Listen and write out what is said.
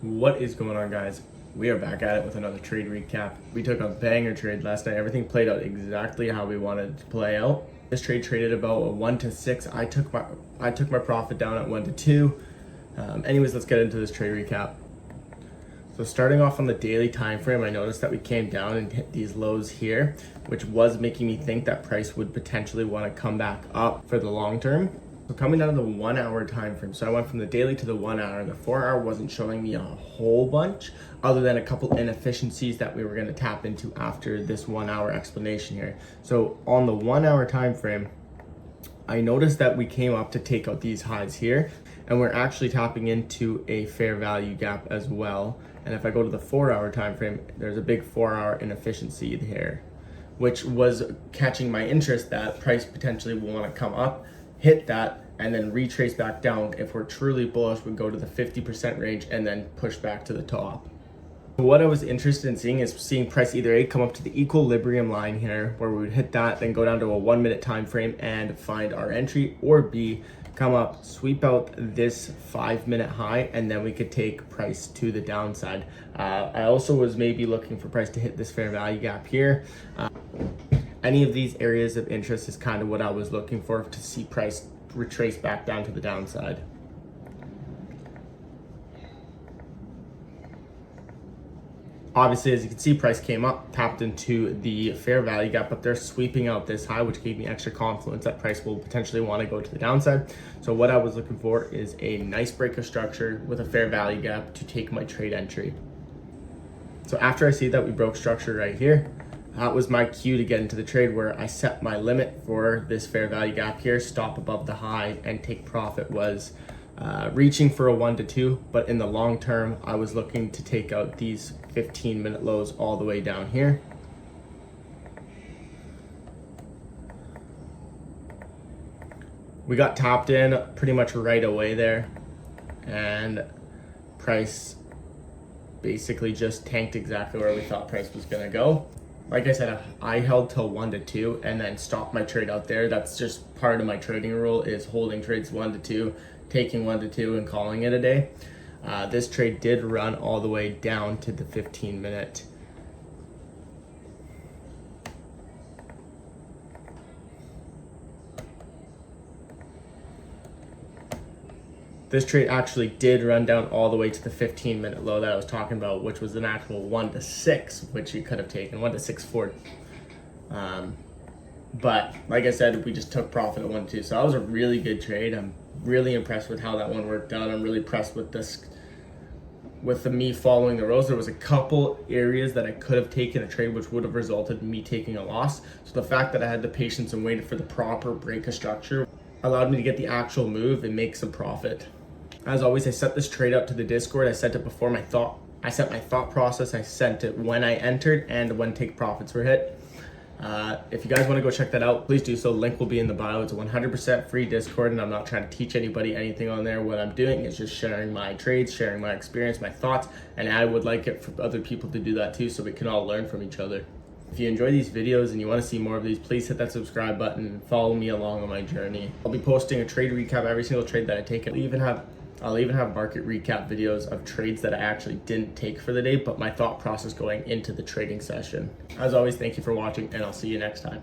What is going on, guys? We are back at it with another trade recap. We took a banger trade last night. Everything played out exactly how we wanted it to play out. This trade traded about a 1 to 6. I took my profit down at 1 to 2. Anyways, let's get into this trade recap. So starting off on the daily time frame, I noticed that we came down and hit these lows here, which was making me think that price would potentially want to come back up for the long term. So coming down to the 1 hour time frame, so I went from the daily to the 1 hour, and the 4 hour wasn't showing me a whole bunch other than a couple inefficiencies that we were going to tap into after this 1 hour explanation here. So on the 1 hour time frame, I noticed that we came up to take out these highs here, and we're actually tapping into a fair value gap as well. And if I go to the 4 hour time frame, there's a big 4 hour inefficiency here, which was catching my interest that price potentially will want to come up, hit that, and then retrace back down. If we're truly bullish, we'd go to the 50% range and then push back to the top. What I was interested in seeing is seeing price either A, come up to the equilibrium line here where we would hit that, then go down to a 1 minute time frame and find our entry, or B, come up, sweep out this 5 minute high, and then we could take price to the downside. I also was maybe looking for price to hit this fair value gap here. Any of these areas of interest is kind of what I was looking for to see price retrace back down to the downside. Obviously, as you can see, price came up, tapped into the fair value gap, but they're sweeping out this high, which gave me extra confidence that price will potentially want to go to the downside. So what I was looking for is a nice break of structure with a fair value gap to take my trade entry. So after I see that we broke structure right here, that was my cue to get into the trade, where I set my limit for this fair value gap here, stop above the high and take profit. Was reaching for a 1 to 2, but in the long term, I was looking to take out these 15-minute lows all the way down here. We got tapped in pretty much right away there, and price basically just tanked exactly where we thought price was gonna go. Like I said, I held till 1 to 2 and then stopped my trade out there. That's just part of my trading rule, is holding trades 1 to 2, taking 1 to 2 and calling it a day. This trade did run all the way down to the 15-minute. This trade actually did run down all the way to the 15-minute low that I was talking about, which was an actual 1 to 6, which you could have taken 1 to 6.4. But like I said, we just took profit at 1 to 2. So that was a really good trade. I'm really impressed with how that one worked out. I'm really impressed with this, with me following the rules. There was a couple areas that I could have taken a trade which would have resulted in me taking a loss. So the fact that I had the patience and waited for the proper break of structure allowed me to get the actual move and make some profit. As always, I set this trade up to the Discord. I sent it before I set my thought process. I sent it when I entered and when take profits were hit. If you guys want to go check that out, please do so. Link will be in the bio. It's a 100% free Discord, and I'm not trying to teach anybody anything on there. What I'm doing is just sharing my trades, sharing my experience, my thoughts, and I would like it for other people to do that too, so we can all learn from each other. If you enjoy these videos and you want to see more of these, please hit that subscribe button and follow me along on my journey. I'll be posting a trade recap every single trade that I take. I'll even have market recap videos of trades that I actually didn't take for the day, but my thought process going into the trading session. As always, thank you for watching, and I'll see you next time.